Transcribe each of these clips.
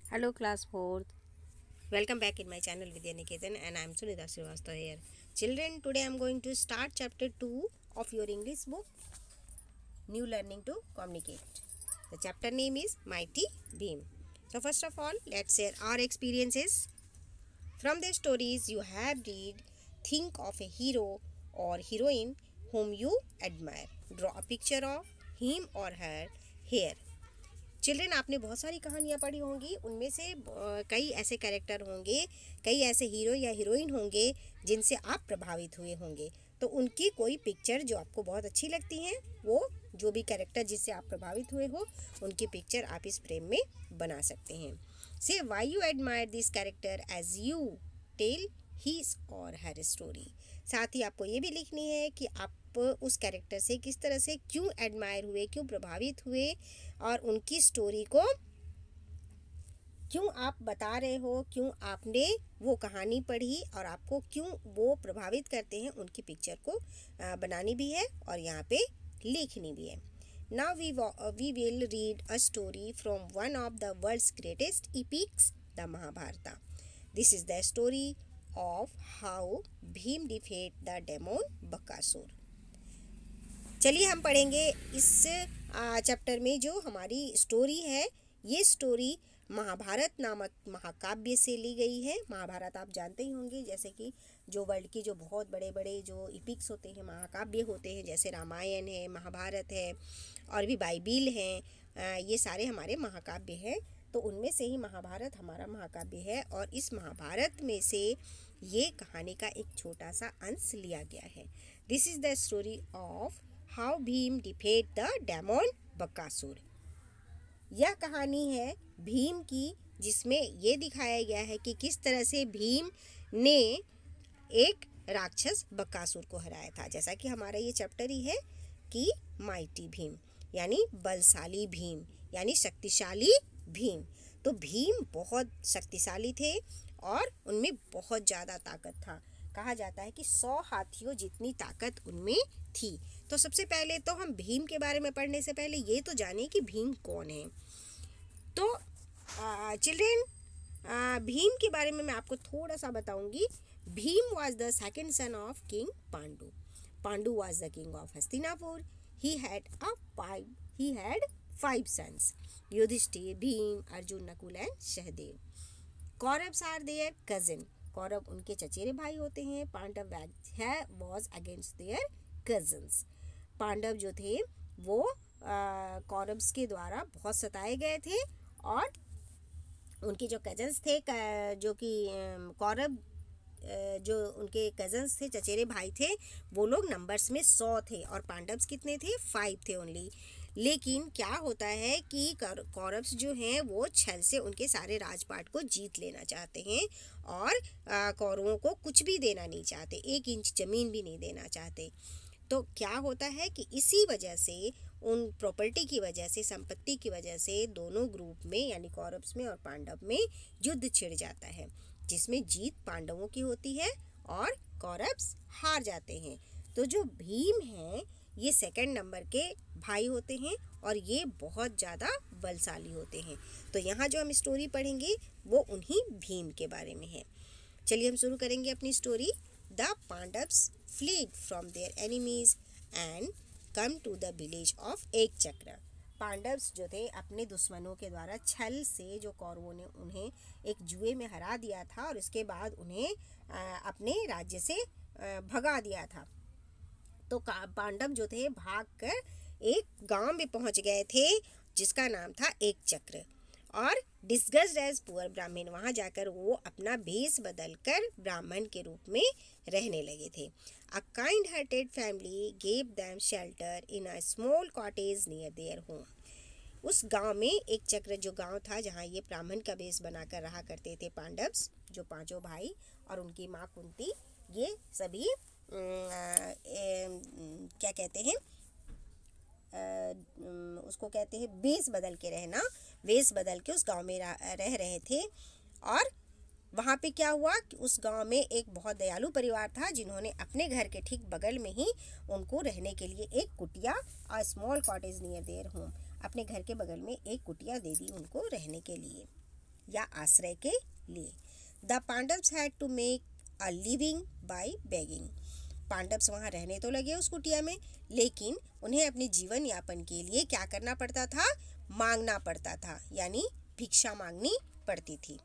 Hello class 4th. Welcome back in my channel Vidya Niketan and I am Sunita Srivastava here. Children, today I am going to start chapter 2 of your English book, New Learning to Communicate. The chapter name is Mighty Beam. So first of all, let's share our experiences. From the stories you have read, think of a hero or heroine whom you admire. Draw a picture of him or her here. Children, आपने बहुत सारी कहानियाँ पढ़ी होंगी, उनमें से कई ऐसे कैरेक्टर होंगे, कई ऐसे हीरो या हीरोइन होंगे जिनसे आप प्रभावित हुए होंगे। तो उनकी कोई पिक्चर जो आपको बहुत अच्छी लगती हैं, वो जो भी कैरेक्टर जिससे आप प्रभावित हुए हो, उनकी पिक्चर आप इस फ्रेम में बना सकते हैं। Say why you admire this character as you tell his और हर स्टोरी। साथ ही आपको ये भी लिखनी है कि आप उस कैरेक्टर से किस तरह से क्यों एडमायर हुए, क्यों प्रभावित हुए और उनकी स्टोरी को क्यों आप बता रहे हो, क्यों आपने वो कहानी पढ़ी और आपको क्यों वो प्रभावित करते हैं, उनकी पिक्चर को बनानी भी है और यहाँ पे लिखनी भी है। Now we will read a story from one of the world's greatest epics, the Mahabharata. This is the story of how Bhim defeated the demon Bakasur. चलिए हम पढ़ेंगे इस चैप्टर में जो हमारी स्टोरी है। ये स्टोरी महाभारत नामक महाकाव्य से ली गई है। महाभारत आप जानते ही होंगे, जैसे कि जो वर्ल्ड की जो बहुत बड़े बड़े जो इपिक्स होते हैं, महाकाव्य होते हैं, जैसे रामायण है, महाभारत है और भी बाइबिल हैं, ये सारे हमारे महाकाव्य हैं। तो उनमें से ही महाभारत हमारा महाकाव्य है और इस महाभारत में से ये कहानी का एक छोटा सा अंश लिया गया है। This is the story of how Bhim defeat the demon Bakasur. यह कहानी है भीम की, जिसमें ये दिखाया गया है कि किस तरह से भीम ने एक राक्षस बकासुर को हराया था। जैसा कि हमारा ये चैप्टर ही है कि माइटी भीम यानी बलशाली भीम यानी शक्तिशाली भीम। तो भीम बहुत शक्तिशाली थे और उनमें बहुत ज़्यादा ताकत था। कहा जाता है कि 100 हाथियों जितनी ताकत उनमें थी। तो सबसे पहले तो हम भीम के बारे में पढ़ने से पहले ये तो जाने कि भीम कौन है। तो चिल्ड्रेन, भीम के बारे में मैं आपको थोड़ा सा बताऊंगी। Bhim was the second son of king Pandu. Pandu was the king of Hastinapur. He had 5 sons: Yudhishthir, Bhim, Arjun, Nakul and Sahdev. Kauravs are their cousins. Kaurav उनके चचेरे भाई होते हैं। Pandav was against their cousins. Pandav जो थे वो कौरव्स के द्वारा बहुत सताए गए थे और उनके जो कजन्स थे, जो कि कौरव जो उनके कजन्स थे, चचेरे भाई थे, वो लोग नंबर्स में 100 थे और पांडव्स कितने थे? 5 थे ओनली। लेकिन क्या होता है कि कौरव्स जो हैं वो छल से उनके सारे राजपाट को जीत लेना चाहते हैं और कौरवों को कुछ भी देना नहीं चाहते, 1 इंच ज़मीन भी नहीं देना चाहते। तो क्या होता है कि इसी वजह से, उन प्रॉपर्टी की वजह से, संपत्ति की वजह से दोनों ग्रुप में यानी कौरव्स में और पांडव में युद्ध छिड़ जाता है, जिसमें जीत पांडवों की होती है और कौरव्स हार जाते हैं। तो जो भीम हैं ये सेकंड नंबर के भाई होते हैं और ये बहुत ज़्यादा बलशाली होते हैं। तो यहाँ जो हम स्टोरी पढ़ेंगे वो उन्हीं भीम के बारे में है। चलिए हम शुरू करेंगे अपनी story. The Pandavas fled from their enemies and come to the village of Ekachakra. Pandavas जो थे अपने दुश्मनों के द्वारा छल से, जो कौरवों ने उन्हें एक जुए में हरा दिया था और उसके बाद उन्हें अपने राज्य से भगा दिया था। तो पांडव जो थे भागकर एक गांव में पहुंच गए थे जिसका नाम था एक चक्र और डिस्गस्ड एज पुअर ब्राह्मण, वहां जाकर वो अपना भेष बदलकर ब्राह्मण के रूप में रहने लगे थे। A kind hearted family gave them shelter in a small cottage near their home. उस गांव में एक चक्र जो गांव था जहां ये ब्राह्मण का भेष बनाकर रहा करते थे पांडव्स, जो 5 भाई और उनकी माँ कुंती, ये सभी क्या कहते हैं, उसको कहते हैं वेश बदल के रहना। वेश बदल के उस गांव में रह रहे थे और वहाँ पे क्या हुआ कि उस गांव में एक बहुत दयालु परिवार था जिन्होंने अपने घर के ठीक बगल में ही उनको रहने के लिए एक कुटिया, और small cottage near their home, अपने घर के बगल में एक कुटिया दे दी उनको रहने के लिए। या आश्रय के लिए। The Pandavas had to make a living by begging. Pandavas वहाँ रहने तो लगे उस कुटिया में, लेकिन उन्हें अपने जीवन यापन के लिए क्या करना पड़ता था? मांगना पड़ता था, यानी भिक्षा मांगनी पड़ती थी।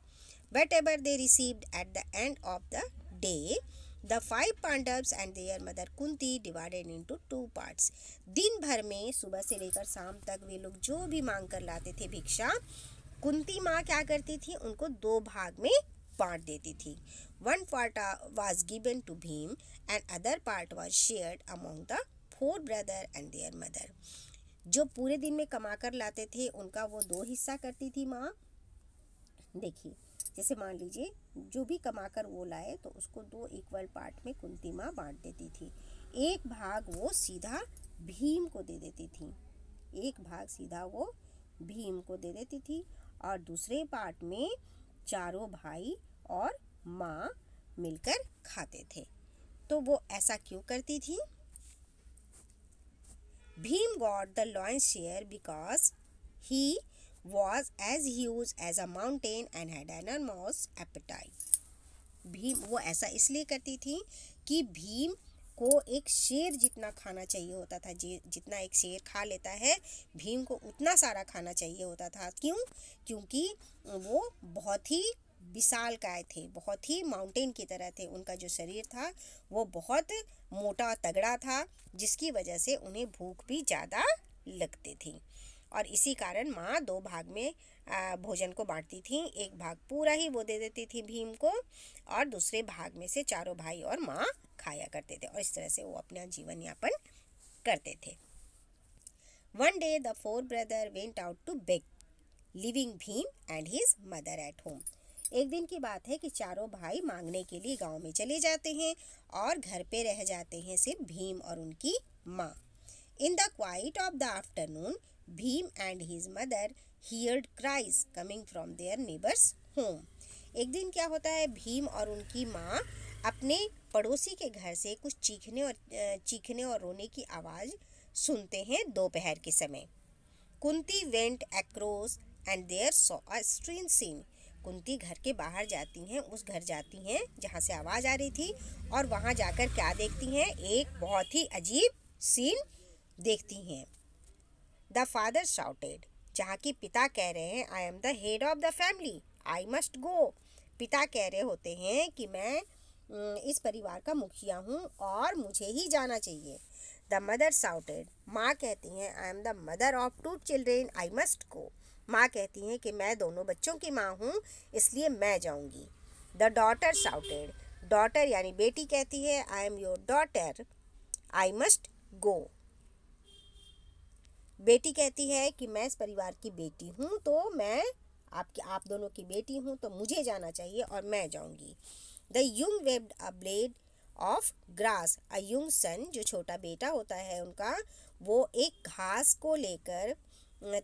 Whatever they received at the end of the day, the 5 Pandavas and their mother Kunti divided into 2 parts. दिन भर में सुबह से लेकर शाम तक वे लोग जो भी मांग कर लाते थे भिक्षा, कुंती माँ क्या करती थी? उनको 2 भाग में बांट देती थी। One part was given to Bhim and other part was shared among the 4 brothers and their mother. जो पूरे दिन में कमा कर लाते थे उनका वो 2 हिस्सा करती थी माँ। देखिए, जैसे मान लीजिए जो भी कमाकर वो लाए तो उसको 2 इक्वल पार्ट में कुंती माँ बांट देती थी। एक भाग वो सीधा भीम को दे देती थी, एक भाग सीधा वो भीम को दे देती थी, और दूसरे पार्ट में चारों भाई और माँ मिलकर खाते थे। तो वो ऐसा क्यों करती थी? Bhim got the lions share because he was as huge as a mountain and had an enormous appetite. Bhim वो ऐसा इसलिए करती थी कि भीम को एक शेर जितना खाना चाहिए होता था। जितना एक शेर खा लेता है, भीम को उतना सारा खाना चाहिए होता था। क्यों? क्योंकि वो बहुत ही विशालकाय थे, बहुत ही माउंटेन की तरह थे। उनका जो शरीर था वो बहुत मोटा तगड़ा था, जिसकी वजह से उन्हें भूख भी ज़्यादा लगती थी। और इसी कारण माँ 2 भाग में भोजन को बांटती थी। एक भाग पूरा ही वो दे देती थी भीम को, और दूसरे भाग में से चारों भाई और माँ खाया करते थे, और इस तरह से वो अपना जीवन यापन करते थे। One day the 4 brothers went out to beg, leaving Bhim and his mother at home. एक दिन की बात है कि चारों भाई मांगने के लिए गांव में चले जाते हैं और घर पे रह जाते हैं सिर्फ भीम और उनकी माँ। In the quiet of the afternoon, Bhim and his mother heard cries coming from their neighbor's home. एक दिन क्या होता है, भीम और उनकी माँ अपने पड़ोसी के घर से कुछ चीखने और रोने की आवाज़ सुनते हैं दोपहर के समय। Kunti went across and there saw a strange scene. Kunti घर के बाहर जाती हैं, उस घर जाती हैं जहाँ से आवाज़ आ रही थी, और वहाँ जाकर क्या देखती हैं? एक बहुत ही अजीब सीन देखती हैं। द फादर शाउटेड, जहाँ की पिता कह रहे हैं I am the head of the family, I must go. पिता कह रहे होते हैं कि मैं इस परिवार का मुखिया हूँ और मुझे ही जाना चाहिए। द मदर शाउटेड, माँ कहती हैं I am the mother of 2 children, I must go. माँ कहती हैं कि मैं दोनों बच्चों की माँ हूँ, इसलिए मैं जाऊँगी। द डॉटर शाउटेड, डॉटर यानी बेटी कहती है I am your daughter, I must go. बेटी कहती है कि मैं इस परिवार की बेटी हूँ, तो मैं आप दोनों की बेटी हूँ, तो मुझे जाना चाहिए और मैं जाऊँगी। The young waived a blade of grass, a young son, जो छोटा बेटा होता है उनका, वो एक घास को लेकर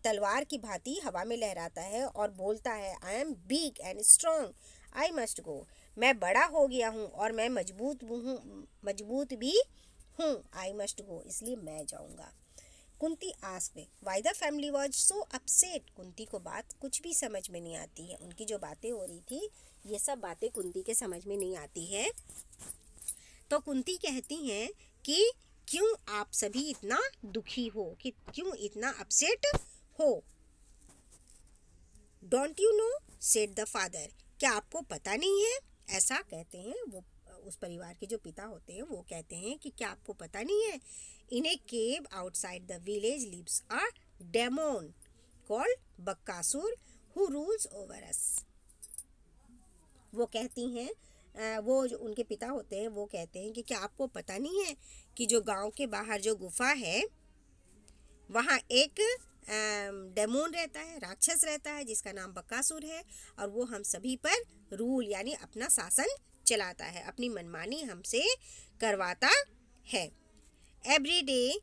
तलवार की भांति हवा में लहराता है और बोलता है I am big and strong, I must go. मैं बड़ा हो गया हूँ और मैं मजबूत भी हूँ, आई मस्ट गो, इसलिए मैं जाऊँगा। Kunti asked why the family was so upset. Kunti को बात कुछ भी समझ में नहीं आती है। उनकी जो बातें हो रही थी, ये सब बातें कुंती के समझ में नहीं आती है। तो कुंती कहती हैं कि क्यों आप सभी इतना दुखी हो, कि क्यों इतना अपसेट हो। Don't you know, said the father, क्या आपको पता नहीं है? ऐसा कहते हैं वो उस परिवार के जो पिता होते हैं, वो कहते हैं कि क्या आपको पता नहीं है? In a cave outside the village lives a demon called Bakasur who rules over us. वो कहती हैं, वो जो उनके पिता होते हैं वो कहते हैं कि क्या आपको पता नहीं है कि जो गांव के बाहर जो गुफा है वहाँ एक डेमोन रहता है, राक्षस रहता है, जिसका नाम बकासुर है, और वो हम सभी पर रूल यानी अपना शासन चलाता है, अपनी मनमानी हमसे करवाता है। Every day,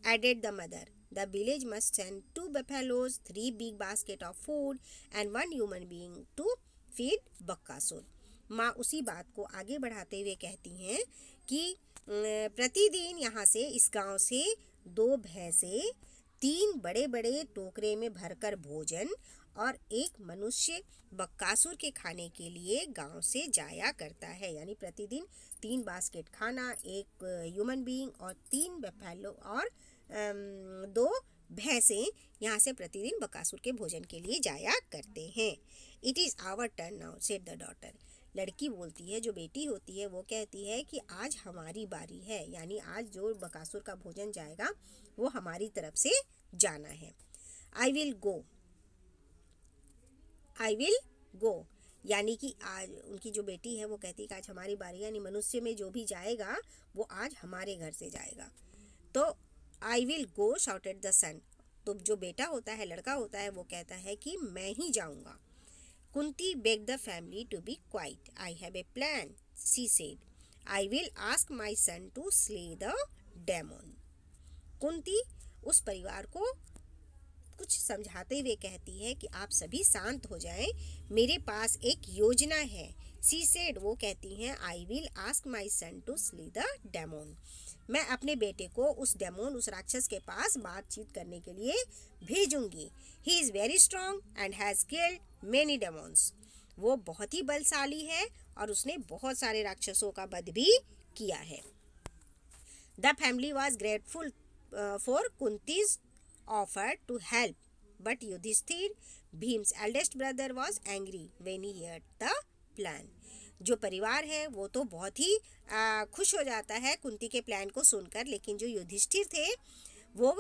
added the mother, the village must send 2 buffaloes, 3 big baskets of food, and 1 human being to feed Bakasur. माँ उसी बात को आगे बढ़ाते हुए कहती हैं कि प्रतिदिन यहाँ से, इस गांव से 2 भैंसे, 3 बड़े बड़े टोकरे में भरकर भोजन और एक मनुष्य बक्कासुर के खाने के लिए गांव से जाया करता है। यानी प्रतिदिन 3 बास्केट खाना, एक ह्यूमन बीइंग और 3 बफेलो और 2 भैंसें यहाँ से प्रतिदिन बक्कासुर के भोजन के लिए जाया करते हैं। It is our turn now said the daughter. लड़की बोलती है, जो बेटी होती है वो कहती है कि आज हमारी बारी है, यानी आज जो बकासुर का भोजन जाएगा वो हमारी तरफ से जाना है। आई विल गो, यानी कि आज उनकी जो बेटी है वो कहती है कि आज हमारी बारी है, यानी मनुष्य में जो भी जाएगा वो आज हमारे घर से जाएगा। तो I will go shouted the son, तो जो बेटा होता है, लड़का होता है, वो कहता है कि मैं ही जाऊंगा। Kunti begged the family to be quiet. I have a plan, she said. I will ask my son to slay the demon. Kunti उस परिवार को कुछ समझाते हुए कहती है कि आप सभी शांत हो जाएं, मेरे पास एक योजना है। She said, वो कहती हैं, I will ask my son to slay the demon. मैं अपने बेटे को उस डेमोन, उस राक्षस के पास बातचीत करने के लिए भेजूंगी। He is very strong and has killed many demons. वो बहुत ही बलशाली है और उसने बहुत सारे राक्षसों का वध भी किया है। The family was grateful for Kunti's offer to help, but Yudhishthir, Bhim's eldest brother, was angry when he heard the plan. जो परिवार है वो तो बहुत ही खुश हो जाता है कुंती के प्लान को सुनकर, लेकिन जो युधिष्ठिर थे वो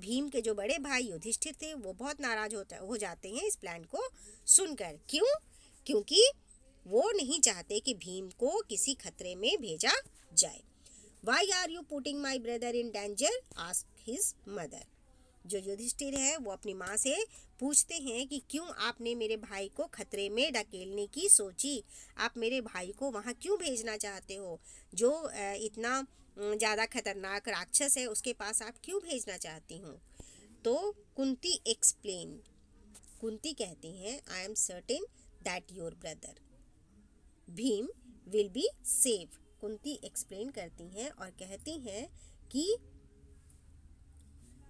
भीम के जो बड़े भाई युधिष्ठिर थे वो बहुत नाराज हो जाते हैं इस प्लान को सुनकर। क्यों? क्योंकि वो नहीं चाहते कि भीम को किसी खतरे में भेजा जाए। Why are you putting my brother in danger? asked his mother. जो युधिष्ठिर है वो अपनी माँ से पूछते हैं कि क्यों आपने मेरे भाई को खतरे में धकेलने की सोची, आप मेरे भाई को वहाँ क्यों भेजना चाहते हो, जो इतना ज़्यादा खतरनाक राक्षस है उसके पास आप क्यों भेजना चाहती हूँ। तो कुंती एक्सप्लेन, कुंती कहती हैं, I am certain that your brother Bhim will be safe. Kunti explain करती हैं और कहती हैं कि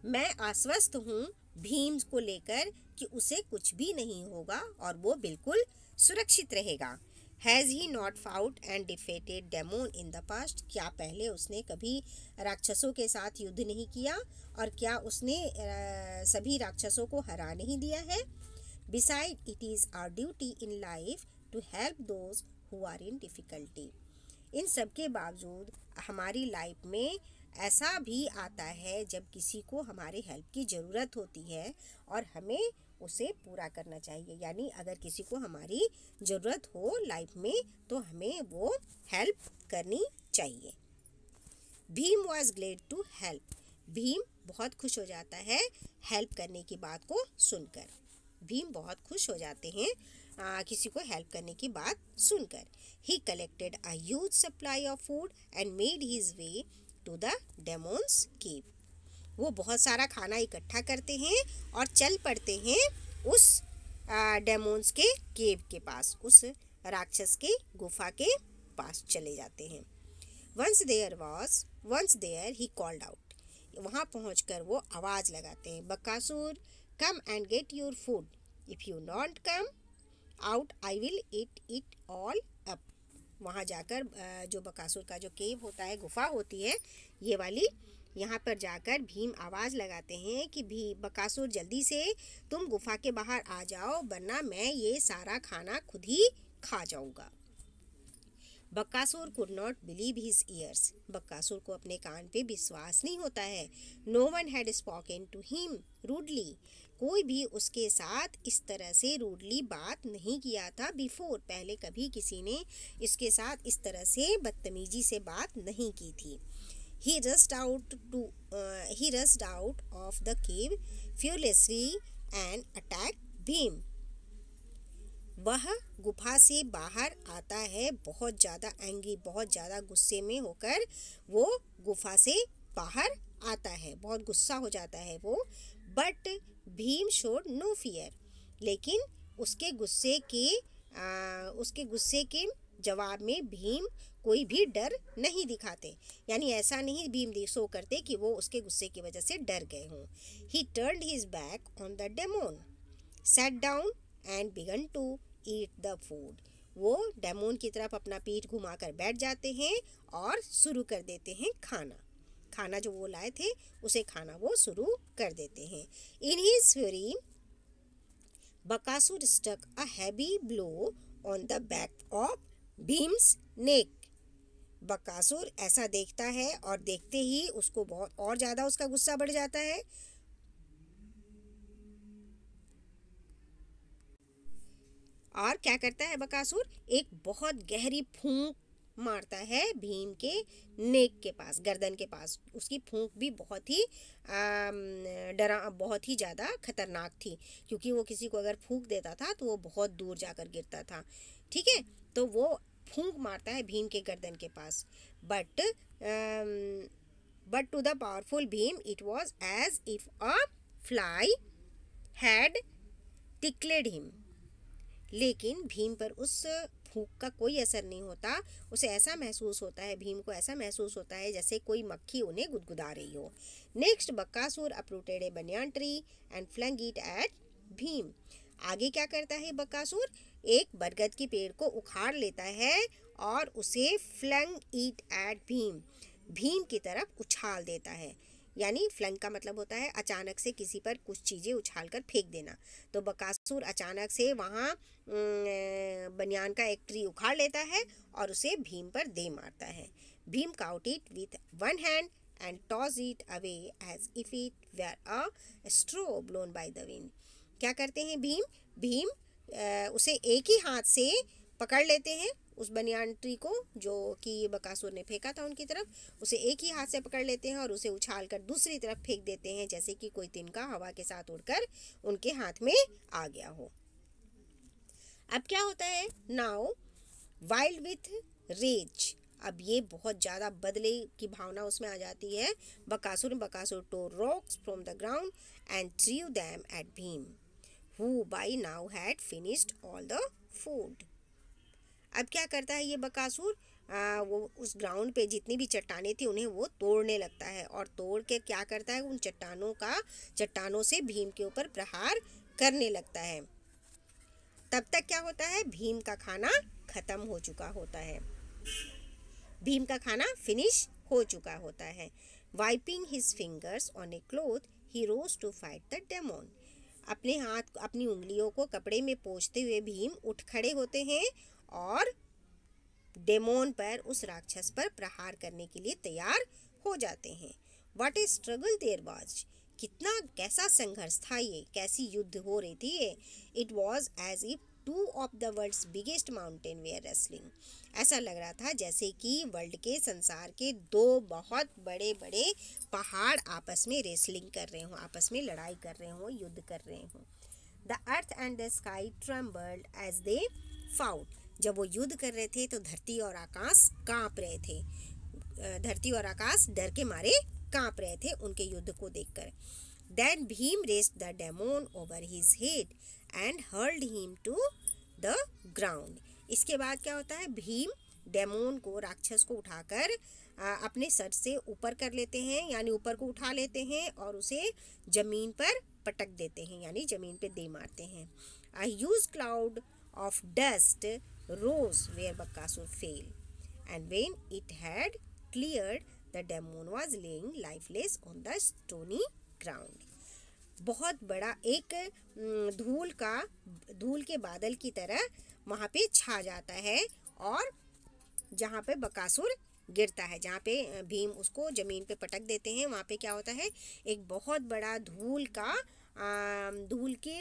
मैं आश्वस्त हूँ भीम को लेकर कि उसे कुछ भी नहीं होगा और वो बिल्कुल सुरक्षित रहेगा। Has he not fought and defeated demon in the past, क्या पहले उसने कभी राक्षसों के साथ युद्ध नहीं किया और क्या उसने सभी राक्षसों को हरा नहीं दिया है। Beside it is our duty in life to help those who are in difficulty. इन सब के बावजूद हमारी लाइफ में ऐसा भी आता है जब किसी को हमारे हेल्प की ज़रूरत होती है और हमें उसे पूरा करना चाहिए। यानी अगर किसी को हमारी ज़रूरत हो लाइफ में तो हमें वो हेल्प करनी चाहिए। Bhim was glad to help, Bhim बहुत खुश हो जाता है हेल्प करने की बात को सुनकर। भीम बहुत खुश हो जाते हैं किसी को हेल्प करने की बात सुनकर। He collected a huge supply of food and made his way to the demon's cave. वो बहुत सारा खाना इकट्ठा करते हैं और चल पड़ते हैं उस डेमोन्स के केव के पास, उस राक्षस के गुफा के पास चले जाते हैं। Once there he called out, वहाँ पहुँचकर वो आवाज़ लगाते हैं, Bakasur come and get your food, if you not come out I will eat it all up. वहाँ जाकर जो बकासुर का जो केव होता है, गुफा होती है ये वाली, यहाँ पर जाकर भीम आवाज़ लगाते हैं कि बकासुर जल्दी से तुम गुफा के बाहर आ जाओ वरना मैं ये सारा खाना खुद ही खा जाऊँगा। Bakasur could not believe his ears, Bakasur को अपने कान पे विश्वास नहीं होता है। No one had spoken to him rudely, कोई भी उसके साथ इस तरह से रूडली बात नहीं किया था बिफोर, पहले कभी किसी ने इसके साथ इस तरह से बदतमीजी से बात नहीं की थी। He rushed out of the cave furiously and attacked Bhim. वह गुफा से बाहर आता है बहुत ज़्यादा एंग्री, बहुत ज़्यादा गुस्से में होकर वो गुफा से बाहर आता है, बहुत गुस्सा हो जाता है वो। But Bhim showed no fear, लेकिन उसके गुस्से के जवाब में भीम कोई भी डर नहीं दिखाते, यानी ऐसा नहीं भीम शो करते कि वो उसके गुस्से की वजह से डर गए हों। ही turned his back on the demon sat down and began to eat the food. वो डेमोन की तरफ अपना पीठ घुमाकर बैठ जाते हैं और शुरू कर देते हैं खाना जो वो लाए थे उसे खाना वो शुरू कर देते हैं. In his fury, Bakasur struck a heavy blow on the back of Bhim's neck. Bakasur ऐसा देखता है और देखते ही उसको बहुत और ज़्यादा उसका गुस्सा बढ़ जाता है और क्या करता है बकासुर, एक बहुत गहरी फूंक मारता है भीम के नेक के पास, गर्दन के पास. उसकी फूंक भी बहुत ही ज़्यादा खतरनाक थी क्योंकि वो किसी को अगर फूंक देता था तो वो बहुत दूर जाकर गिरता था. ठीक है, तो वो फूंक मारता है भीम के गर्दन के पास. But to the powerful Bhim it was as if a fly had tickled him. लेकिन भीम पर उस फूंक का कोई असर नहीं होता. उसे ऐसा महसूस होता है, भीम को ऐसा महसूस होता है जैसे कोई मक्खी उन्हें गुदगुदा रही हो. Next Bakasur uprooted a banyan tree and flung it at Bhim. आगे क्या करता है बकासुर, एक बरगद की पेड़ को उखाड़ लेता है और उसे फ्लंग इट एट भीम की तरफ उछाल देता है. यानी फ्लंग का मतलब होता है अचानक से किसी पर कुछ चीज़ें उछाल कर फेंक देना. तो बकासुर अचानक से वहाँ बनियान का एक ट्री उखाड़ लेता है और उसे भीम पर दे मारता है. Bhim caught it with one hand and toss it away as if it were a straw blown by the wind. क्या करते हैं भीम उसे एक ही हाथ से पकड़ लेते हैं, उस बनियान ट्री को जो कि बकासुर ने फेंका था उनकी तरफ, उसे एक ही हाथ से पकड़ लेते हैं और उसे उछाल कर दूसरी तरफ फेंक देते हैं जैसे कि कोई तिनका हवा के साथ उड़कर उनके हाथ में आ गया हो. अब क्या होता है, नाउ वाइल्ड विथ रेज. अब ये बहुत ज़्यादा बदले की भावना उसमें आ जाती है. Bakasur tore rocks from the ground and threw them at Bhim who by now had finished all the food. अब क्या करता है ये बकासुर, वो उस ग्राउंड पे जितनी भी चट्टानें थी उन्हें वो तोड़ने लगता है और तोड़ के क्या करता है उन चट्टानों से भीम के ऊपर प्रहार करने लगता है. तब तक क्या होता है, भीम का खाना खत्म हो चुका होता है, भीम का खाना फिनिश हो चुका होता है. Wiping his fingers on a cloth he rose to fight the demon. अपनी उंगलियों को कपड़े में पोंछते हुए भीम उठ खड़े होते हैं और डेमोन पर, उस राक्षस पर प्रहार करने के लिए तैयार हो जाते हैं. What a struggle there was. कैसा संघर्ष था ये, कैसी युद्ध हो रही थी ये. It was as if two of the world's biggest mountain were wrestling. ऐसा लग रहा था जैसे कि संसार के दो बहुत बड़े बड़े पहाड़ आपस में रेसलिंग कर रहे हों, आपस में लड़ाई कर रहे हों, युद्ध कर रहे हों. The earth and the sky trembled as they fought. जब वो युद्ध कर रहे थे तो धरती और आकाश कांप रहे थे, धरती और आकाश डर के मारे कांप रहे थे उनके युद्ध को देखकर. Then Bhim raised the demon over his head and hurled him to the ground. इसके बाद क्या होता है, भीम डेमोन को, राक्षस को उठाकर अपने सर से ऊपर कर लेते हैं, यानी ऊपर को उठा लेते हैं और उसे जमीन पर पटक देते हैं, यानी जमीन पे दे मारते हैं. A huge cloud of dust rose where Bakasur fell, and when it had cleared, the demon was laying lifeless on the stony ground. बहुत बड़ा एक धूल के बादल की तरह वहाँ पे छा जाता है और जहाँ पे बकासुर गिरता है, जहाँ पे भीम उसको ज़मीन पे पटक देते हैं, वहाँ पे क्या होता है, एक बहुत बड़ा धूल के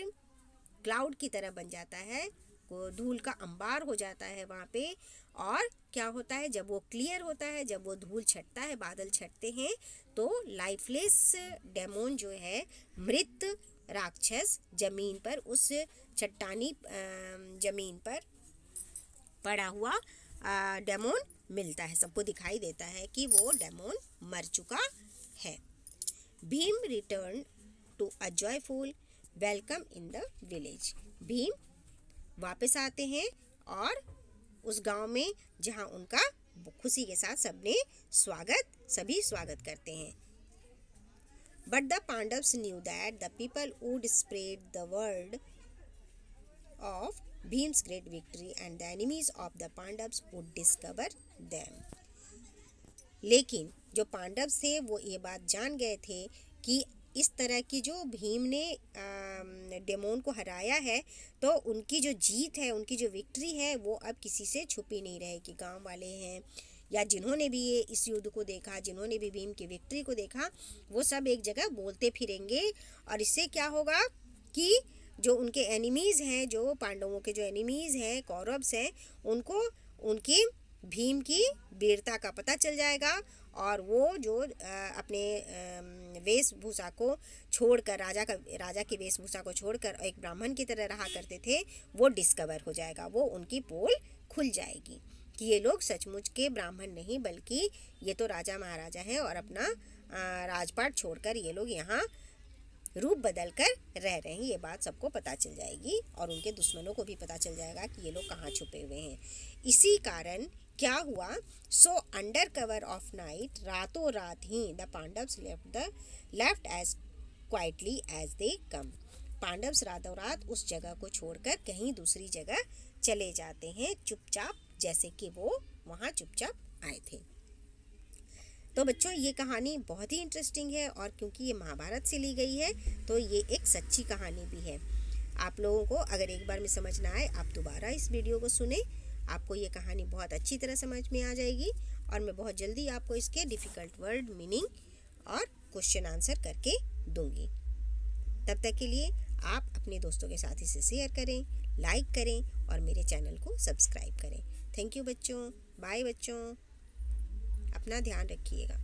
क्लाउड की तरह बन जाता है, धूल का अंबार हो जाता है वहाँ पे. और क्या होता है, जब वो क्लियर होता है, जब वो धूल छटता है, बादल छटते हैं, तो लाइफलेस डेमोन जो है, मृत राक्षस जमीन पर, उस चट्टानी जमीन पर पड़ा हुआ डेमोन मिलता है. सबको दिखाई देता है कि वो डेमोन मर चुका है. Bhim return to a joyful welcome in the village. Bhim वापस आते हैं और उस गांव में जहां उनका खुशी के साथ सभी स्वागत करते हैं. But the Pandavas knew that the people would spread the word Bhim's great victory and the enemies of the Pandavas would discover them. लेकिन जो पांडव थे वो ये बात जान गए थे कि इस तरह की जो भीम ने डेमोन को हराया है, तो उनकी जो जीत है, उनकी जो विक्ट्री है, वो अब किसी से छुपी नहीं रहेगी। गांव वाले हैं या जिन्होंने भी ये इस युद्ध को देखा, जिन्होंने भी भीम की विक्ट्री को देखा, वो सब एक जगह बोलते फिरेंगे। और इससे क्या होगा कि जो उनके एनिमीज़ हैं, जो पांडवों के जो एनिमीज़ हैं, कौरव्स हैं, उनको उनकी भीम की वीरता का पता चल जाएगा। और वो जो अपने वेशभूषा को छोड़कर, राजा की वेशभूषा को छोड़कर एक ब्राह्मण की तरह रहा करते थे, वो डिस्कवर हो जाएगा। वो उनकी पोल खुल जाएगी कि ये लोग सचमुच के ब्राह्मण नहीं, बल्कि ये तो राजा महाराजा हैं और अपना राजपाट छोड़कर ये लोग यहाँ रूप बदल कर रह रहे हैं। ये बात सबको पता चल जाएगी और उनके दुश्मनों को भी पता चल जाएगा कि ये लोग कहाँ छुपे हुए हैं। इसी कारण क्या हुआ, so under cover of night, रातों रात ही the Pandavs left as quietly as they came. Pandavs रातों रात उस जगह को छोड़कर कहीं दूसरी जगह चले जाते हैं, चुपचाप, जैसे कि वो वहाँ चुपचाप आए थे। तो बच्चों, ये कहानी बहुत ही इंटरेस्टिंग है और क्योंकि ये महाभारत से ली गई है तो ये एक सच्ची कहानी भी है। आप लोगों को अगर एक बार में समझ ना आए, आप दोबारा इस वीडियो को सुने, आपको ये कहानी बहुत अच्छी तरह समझ में आ जाएगी और मैं बहुत जल्दी आपको इसके डिफ़िकल्ट वर्ड मीनिंग और क्वेश्चन आंसर करके दूंगी। तब तक के लिए आप अपने दोस्तों के साथ इसे शेयर करें, लाइक करें और मेरे चैनल को सब्सक्राइब करें। थैंक यू बच्चों, बाय बच्चों, अपना ध्यान रखिएगा।